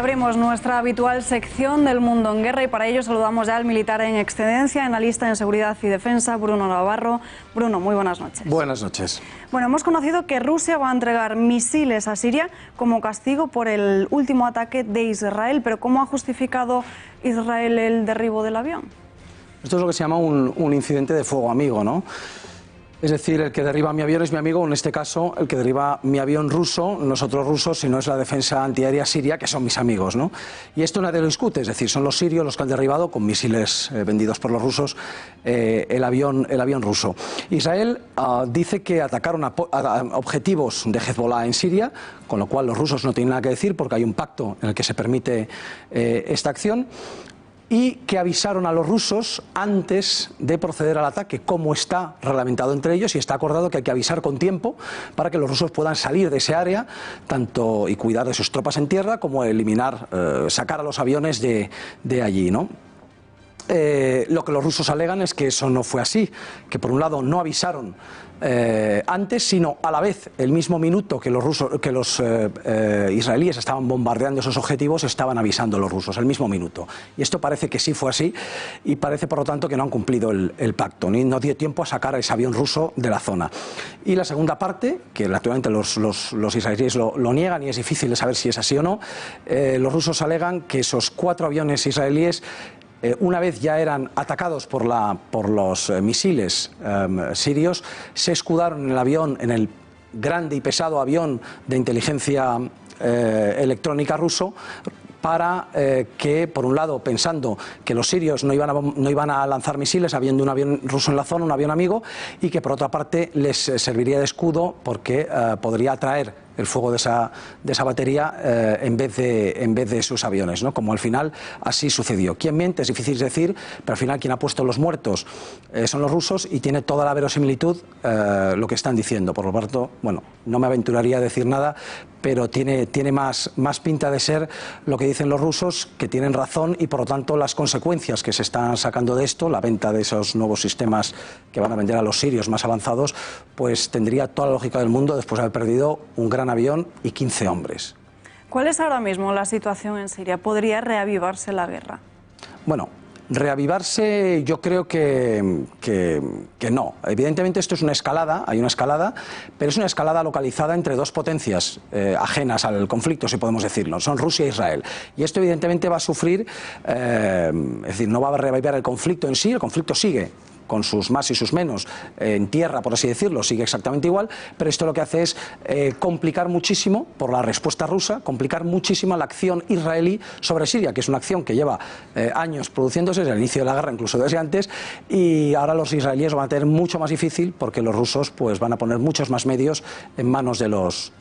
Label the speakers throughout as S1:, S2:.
S1: abrimos nuestra habitual sección del Mundo en Guerra y para ello saludamos ya al militar en excedencia, analista en seguridad y defensa, Bruno Navarro. Bruno, muy buenas noches.
S2: Buenas noches.
S1: Bueno, hemos conocido que Rusia va a entregar misiles a Siria como castigo por el último ataque de Israel, pero ¿cómo ha justificado Israel el derribo del avión?
S2: Esto es lo que se llama un incidente de fuego amigo, ¿no? Es decir, el que derriba mi avión es mi amigo, en este caso, el que derriba mi avión ruso, nosotros rusos, si no es la defensa antiaérea siria, que son mis amigos, ¿no? Y esto nadie lo discute, es decir, son los sirios los que han derribado, con misiles vendidos por los rusos, el avión ruso. Israel dice que atacaron a objetivos de Hezbollah en Siria, con lo cual los rusos no tienen nada que decir, porque hay un pacto en el que se permite esta acción, y que avisaron a los rusos antes de proceder al ataque, como está reglamentado entre ellos y está acordado que hay que avisar con tiempo para que los rusos puedan salir de ese área tanto y cuidar de sus tropas en tierra como eliminar, sacar a los aviones de allí, ¿no? Lo que los rusos alegan es que eso no fue así, que por un lado no avisaron antes, sino a la vez, el mismo minuto que los israelíes estaban bombardeando esos objetivos, estaban avisando los rusos, el mismo minuto. Y esto parece que sí fue así y parece por lo tanto que no han cumplido el pacto, ni no dio tiempo a sacar a ese avión ruso de la zona. Y la segunda parte, que naturalmente los israelíes lo niegan y es difícil de saber si es así o no, los rusos alegan que esos 4 aviones israelíes una vez ya eran atacados por los misiles sirios, se escudaron en el avión, en el grande y pesado avión de inteligencia electrónica ruso, para que, por un lado, pensando que los sirios no iban a lanzar misiles habiendo un avión ruso en la zona, un avión amigo, y que por otra parte les serviría de escudo porque podría atraer el fuego de esa batería en vez de sus aviones, ¿no? Como al final así sucedió. ¿Quién miente? Es difícil decir, pero al final quien ha puesto los muertos son los rusos y tiene toda la verosimilitud lo que están diciendo. Por lo tanto, bueno, no me aventuraría a decir nada, pero tiene más pinta de ser lo que dicen los rusos, que tienen razón y por lo tanto las consecuencias que se están sacando de esto, la venta de esos nuevos sistemas que van a vender a los sirios más avanzados, pues tendría toda la lógica del mundo después de haber perdido un gran avión y 15 hombres.
S1: ¿Cuál es ahora mismo la situación en Siria? ¿Podría reavivarse la guerra?
S2: Bueno, reavivarse yo creo que no. Evidentemente esto es una escalada, hay una escalada, pero es una escalada localizada entre dos potencias ajenas al conflicto, si podemos decirlo, son Rusia e Israel. Y esto evidentemente va a sufrir, es decir, no va a reavivar el conflicto en sí, el conflicto sigue con sus más y sus menos, en tierra, por así decirlo, sigue exactamente igual, pero esto lo que hace es complicar muchísimo, por la respuesta rusa, complicar muchísimo la acción israelí sobre Siria, que es una acción que lleva años produciéndose desde el inicio de la guerra, incluso desde antes, y ahora los israelíes van a tener mucho más difícil porque los rusos pues van a poner muchos más medios en manos de los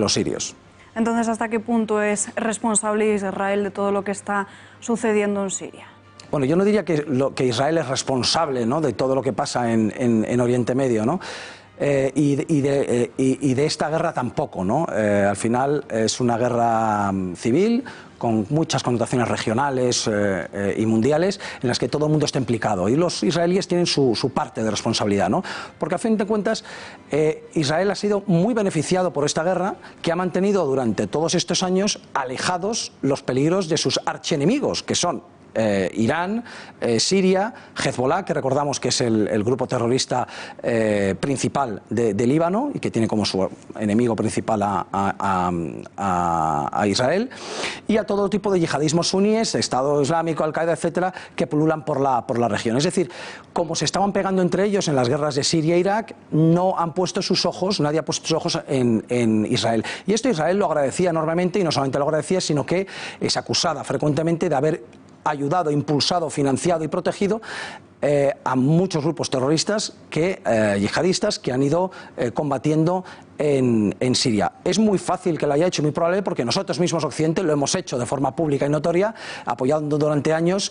S2: sirios.
S1: Entonces, ¿hasta qué punto es responsable Israel de todo lo que está sucediendo en Siria?
S2: Bueno, yo no diría que Israel es responsable, ¿no?, de todo lo que pasa en Oriente Medio, ¿no? Y de esta guerra tampoco, ¿no? Al final es una guerra civil con muchas connotaciones regionales y mundiales en las que todo el mundo está implicado y los israelíes tienen su parte de responsabilidad, ¿no? Porque a fin de cuentas Israel ha sido muy beneficiado por esta guerra que ha mantenido durante todos estos años alejados los peligros de sus archienemigos, que son Irán, Siria, Hezbollah, que recordamos que es el grupo terrorista principal de Líbano y que tiene como su enemigo principal a Israel, y a todo tipo de yihadismos suníes, Estado Islámico, Al-Qaeda, etcétera, que pululan por la región. Es decir, como se estaban pegando entre ellos en las guerras de Siria e Irak, no han puesto sus ojos, nadie ha puesto sus ojos en Israel. Y esto Israel lo agradecía enormemente, y no solamente lo agradecía, sino que es acusada frecuentemente de haber ayudado, impulsado, financiado y protegido a muchos grupos terroristas yihadistas que han ido combatiendo en Siria. Es muy fácil que lo haya hecho, muy probable, porque nosotros mismos, Occidente, lo hemos hecho de forma pública y notoria, apoyando durante años,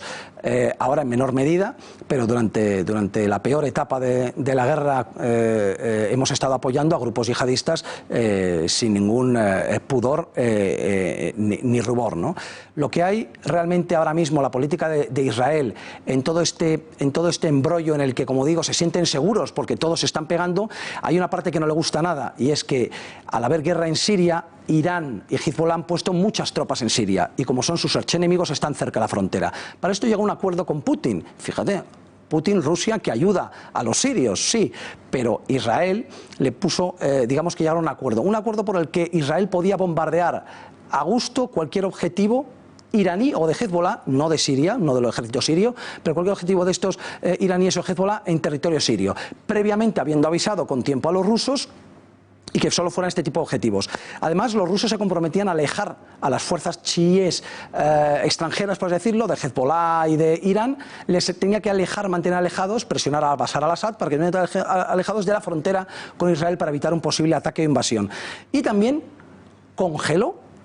S2: ahora en menor medida, pero durante la peor etapa de la guerra hemos estado apoyando a grupos yihadistas sin ningún pudor ni rubor, ¿no? Lo que hay realmente ahora mismo, la política de Israel en todo este todo este embrollo en el que, como digo, se sienten seguros porque todos se están pegando, hay una parte que no le gusta nada, y es que al haber guerra en Siria, Irán y Hezbollah han puesto muchas tropas en Siria y como son sus archienemigos están cerca de la frontera. Para esto llega un acuerdo con Putin, fíjate. Putin, Rusia, que ayuda a los sirios, sí, pero Israel le puso, digamos que llegaron a un acuerdo por el que Israel podía bombardear a gusto cualquier objetivo iraní o de Hezbollah, no de Siria, no del ejército sirio, pero cualquier objetivo de estos iraníes o Hezbollah en territorio sirio, previamente habiendo avisado con tiempo a los rusos y que solo fueran este tipo de objetivos. Además, los rusos se comprometían a alejar a las fuerzas chiíes extranjeras, por decirlo, de Hezbollah y de Irán, les tenía que alejar, mantener alejados, presionar a Bashar al-Assad para que no estén alejados de la frontera con Israel para evitar un posible ataque o invasión. Y también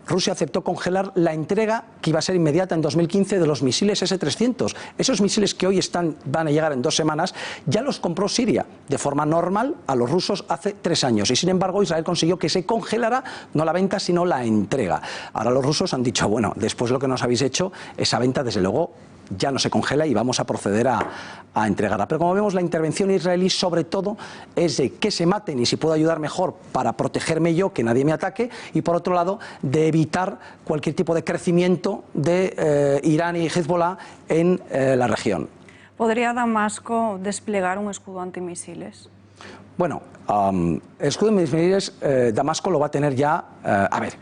S2: Rusia aceptó congelar la entrega que iba a ser inmediata en 2015 de los misiles S-300. Esos misiles que hoy van a llegar en 2 semanas, ya los compró Siria de forma normal a los rusos hace 3 años. Y sin embargo Israel consiguió que se congelara no la venta sino la entrega. Ahora los rusos han dicho, bueno, después de lo que nos habéis hecho, esa venta desde luego ya no se congela y vamos a proceder a entregarla. Pero como vemos, la intervención israelí sobre todo es de que se maten y si puedo ayudar mejor para protegerme yo, que nadie me ataque, y por otro lado de evitar cualquier tipo de crecimiento de Irán y Hezbollah en la región.
S1: ¿Podría Damasco desplegar un escudo antimisiles?
S2: Bueno, el escudo antimisiles Damasco lo va a tener ya, a ver.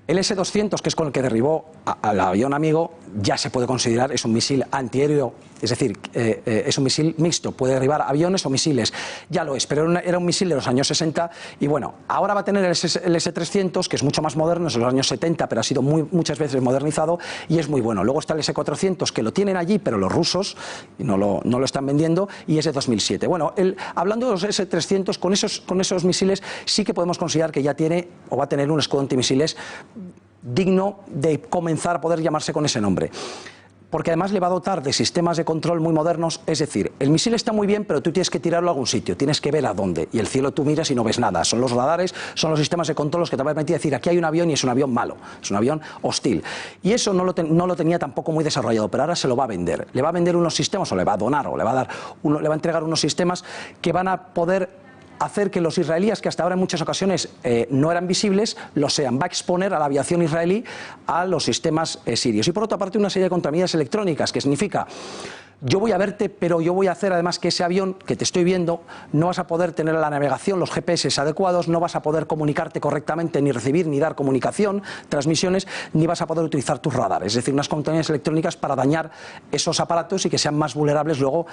S2: El S-200, que es con el que derribó al avión amigo, ya se puede considerar, es un misil antiaéreo, es decir, es un misil mixto, puede derribar aviones o misiles, ya lo es, pero era un misil de los años 60 y bueno, ahora va a tener el S-300, que es mucho más moderno, es de los años 70, pero ha sido muchas veces modernizado y es muy bueno. Luego está el S-400, que lo tienen allí, pero los rusos no lo están vendiendo, y es de 2007. Bueno, hablando de los S-300, con esos misiles sí que podemos considerar que ya tiene o va a tener un escudo antimisiles digno de comenzar a poder llamarse con ese nombre. Porque además le va a dotar de sistemas de control muy modernos, es decir, el misil está muy bien, pero tú tienes que tirarlo a algún sitio, tienes que ver a dónde, y el cielo tú miras y no ves nada, son los radares, son los sistemas de control los que te van a permitir decir, aquí hay un avión y es un avión malo, es un avión hostil. Y eso no lo tenía tampoco muy desarrollado, pero ahora se lo va a vender. Le va a vender unos sistemas, o le va a donar, o le va a entregar unos sistemas que van a poder hacer que los israelíes, que hasta ahora en muchas ocasiones no eran visibles, lo sean. Va a exponer a la aviación israelí a los sistemas sirios. Y por otra parte una serie de contramedidas electrónicas, que significa, yo voy a verte, pero yo voy a hacer además que ese avión que te estoy viendo, no vas a poder tener la navegación, los GPS adecuados, no vas a poder comunicarte correctamente, ni recibir ni dar comunicación, transmisiones, ni vas a poder utilizar tus radares. Es decir, unas contramedidas electrónicas para dañar esos aparatos y que sean más vulnerables luego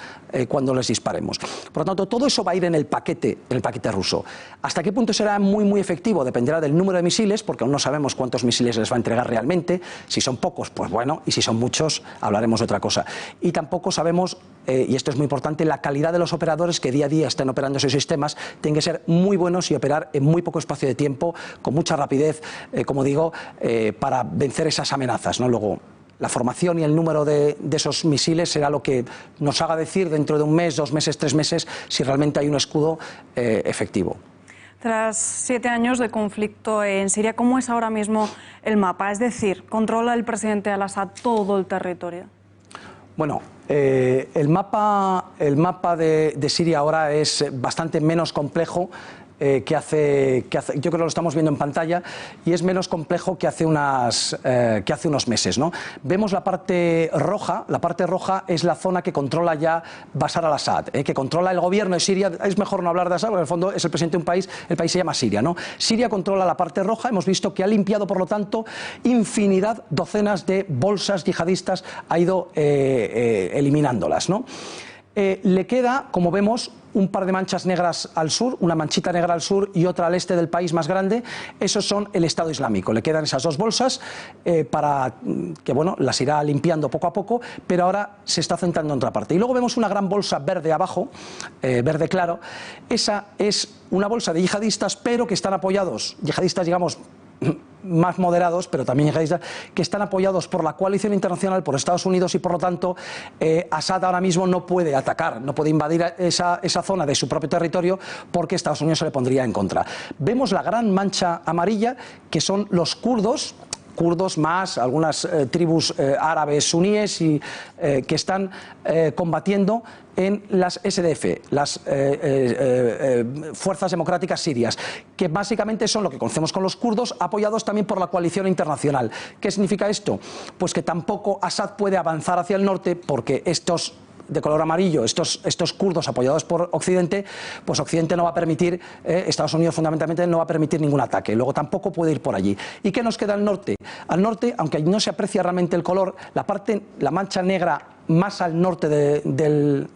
S2: cuando les disparemos. Por lo tanto, todo eso va a ir en el paquete ruso. ¿Hasta qué punto será muy efectivo? Dependerá del número de misiles, porque aún no sabemos cuántos misiles les va a entregar realmente. Si son pocos, pues bueno, y si son muchos, hablaremos de otra cosa. Y tampoco sabemos, y esto es muy importante, la calidad de los operadores que día a día estén operando esos sistemas. Tienen que ser muy buenos y operar en muy poco espacio de tiempo, con mucha rapidez, como digo, para vencer esas amenazas, ¿no? Luego, la formación y el número de esos misiles será lo que nos haga decir dentro de 1 mes, 2 meses, 3 meses, si realmente hay un escudo efectivo.
S1: Tras 7 años de conflicto en Siria, ¿cómo es ahora mismo el mapa? Es decir, ¿controla el presidente al-Assad todo el territorio?
S2: Bueno, el mapa de Siria ahora es bastante menos complejo que hace, yo creo que lo estamos viendo en pantalla, y es menos complejo que hace unos meses, ¿no? Vemos la parte roja es la zona que controla ya Bashar al-Assad, que controla el gobierno de Siria. Es mejor no hablar de Assad, porque en el fondo es el presidente de un país, el país se llama Siria, ¿no? Siria controla la parte roja, hemos visto que ha limpiado, por lo tanto, infinidad, docenas de bolsas yihadistas, ha ido eliminándolas, ¿no? Le queda, como vemos, un par de manchas negras al sur, una manchita negra al sur y otra al este del país más grande. Esos son el Estado Islámico. Le quedan esas 2 bolsas para que, bueno, las irá limpiando poco a poco, pero ahora se está centrando en otra parte. Y luego vemos una gran bolsa verde abajo, verde claro. Esa es una bolsa de yihadistas, pero que están apoyados, yihadistas, digamos, más moderados, pero también yihadistas, que están apoyados por la coalición internacional, por Estados Unidos, y por lo tanto Assad ahora mismo no puede atacar, no puede invadir esa zona de su propio territorio, porque Estados Unidos se le pondría en contra. Vemos la gran mancha amarilla, que son los kurdos, kurdos más algunas tribus árabes suníes y que están combatiendo en las SDF, las Fuerzas Democráticas Sirias, que básicamente son lo que conocemos con los kurdos, apoyados también por la coalición internacional. ¿Qué significa esto? Pues que tampoco Assad puede avanzar hacia el norte porque estos de color amarillo, estos kurdos apoyados por Occidente, pues Occidente no va a permitir, Estados Unidos fundamentalmente no va a permitir ningún ataque, luego tampoco puede ir por allí. ¿Y qué nos queda al norte? Al norte, aunque no se aprecia realmente el color, la mancha negra más al norte del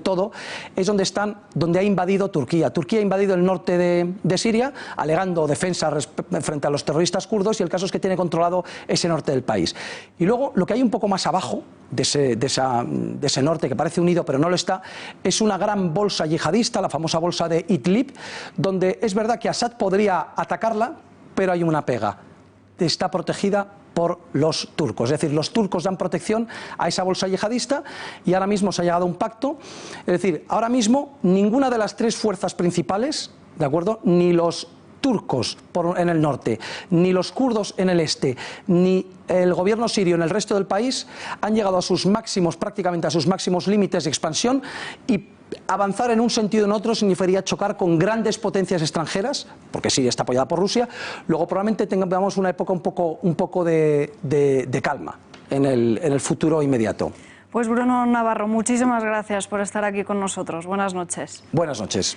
S2: todo, es donde ha invadido Turquía. Turquía ha invadido el norte de Siria, alegando defensa frente a los terroristas kurdos, y el caso es que tiene controlado ese norte del país. Y luego, lo que hay un poco más abajo de ese norte, que parece unido pero no lo está, es una gran bolsa yihadista, la famosa bolsa de Idlib, donde es verdad que Assad podría atacarla, pero hay una pega: está protegida por los turcos, es decir, los turcos dan protección a esa bolsa yihadista y ahora mismo se ha llegado a un pacto, es decir, ahora mismo ninguna de las tres fuerzas principales, ¿de acuerdo?, ni los turcos en el norte, ni los kurdos en el este, ni el gobierno sirio en el resto del país han llegado a sus máximos, prácticamente a sus máximos límites de expansión, y avanzar en un sentido o en otro significaría chocar con grandes potencias extranjeras, porque Siria está apoyada por Rusia. Luego probablemente tengamos una época un poco de calma en el futuro inmediato.
S1: Pues Bruno Navarro, muchísimas gracias por estar aquí con nosotros. Buenas noches.
S2: Buenas noches.